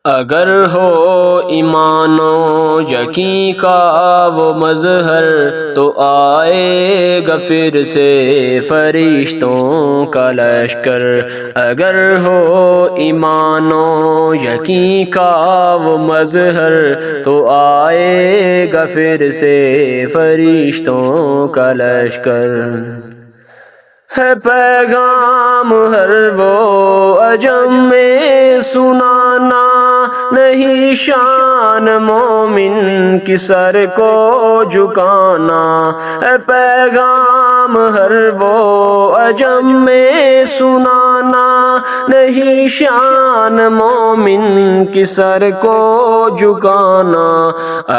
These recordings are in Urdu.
اگر ہو ایمان و یقین کا وہ مظہر تو آئے گا پھر سے فرشتوں کا لشکر۔ اگر ہو ایمان و یقین کا وہ مظہر تو آئے گا پھر سے فرشتوں کا لشکر۔ ہے پیغام ہر وہ عجم میں سنانا، نہیں شان مومن کی سر کو جھکانا۔ ہے پیغام ہر وہ عجم میں سنانا، نہیں شان مومن کی سر کو جھکانا۔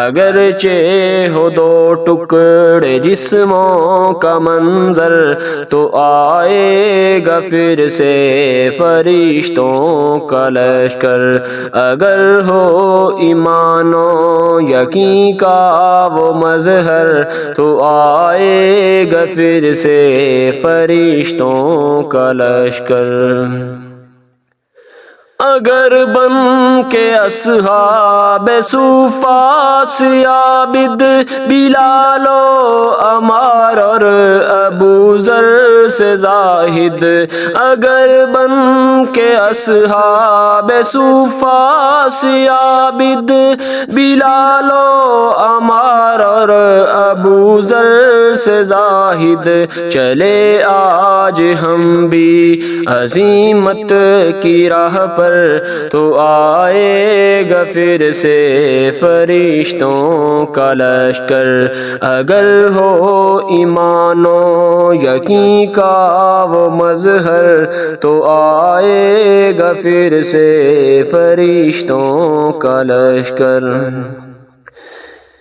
اگرچہ ہو دو ٹکڑے جسموں کا منظر تو آئے گا پھر سے فرشتوں کا لشکر۔ اگر ہو ایمان و یقین کا وہ مظہر تو آئے گا پھر سے فرشتوں کا لشکر۔ اگر بن کے اصحاب صفا عابد بلال و عمار اور ابو ذر سے زاہد، اگر بن کے اصحاب صفا عابد بلال و عمار اور ابو ذر سے زاہد، چلے آج ہم بھی عزیمت کی راہ پر تو آئے گا پھر سے فرشتوں کا لشکر۔ اگر ہو ایمان و یقین کا وہ مظہر تو آئے گا پھر سے فرشتوں کا لشکر۔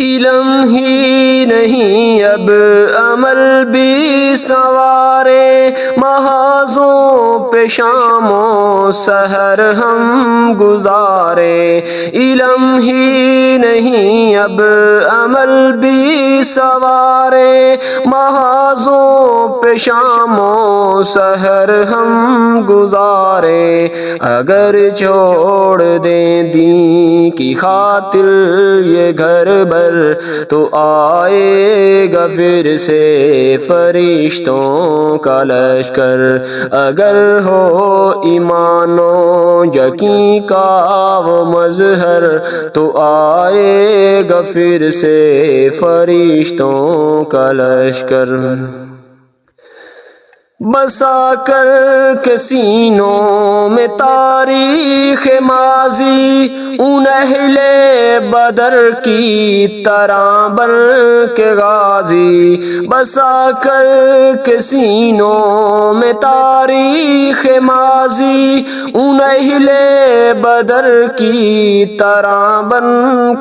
علم ہی نہیں اب عمل بھی سنوارے، محاذوں پہ شام و سحر ہم گزارے۔ علم ہی نہیں اب عمل بھی سنوارے، محاذوں پہ شام و سحر ہم گزارے۔ اگر چھوڑ دیں دین کی خاطر یہ گھر بر تو آئے گا پھر سے فرشتوں کا لشکر۔ اگر ہو ایمان و یقین کا وہ مظہر تو آئے گا پھر سے فرشتوں کا لشکر۔ بسا کر کے سینوں میں تاریخ ماضی، ان اہل بدر کی طرح بن کے غازی۔ بسا کر کے سینوں میں تاریخ ماضی، ان اہل بدر کی طرح بن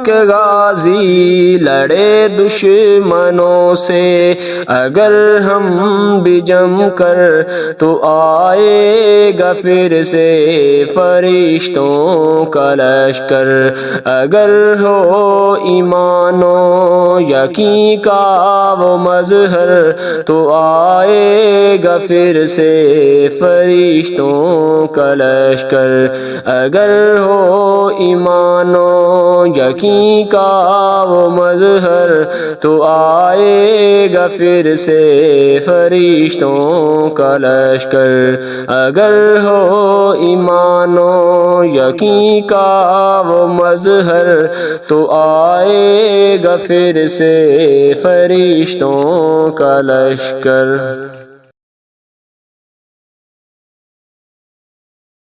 کے غازی۔ لڑے دشمنوں سے اگر ہم بھی جم کر تو آئے گا پھر سے فرشتوں کا لشکر۔ اگر ہو ایمان و یقین کا وہ مظہر تو آئے گا پھر سے فرشتوں کا لشکر۔ اگر ہو ایمان و یقین کا وہ مظہر تو آئے گا پھر سے فرشتوں کا لشکر۔ اگر ہو ایمان و یقین کا وہ مظہر تو آئے گا پھر سے فرشتوں کا لشکر۔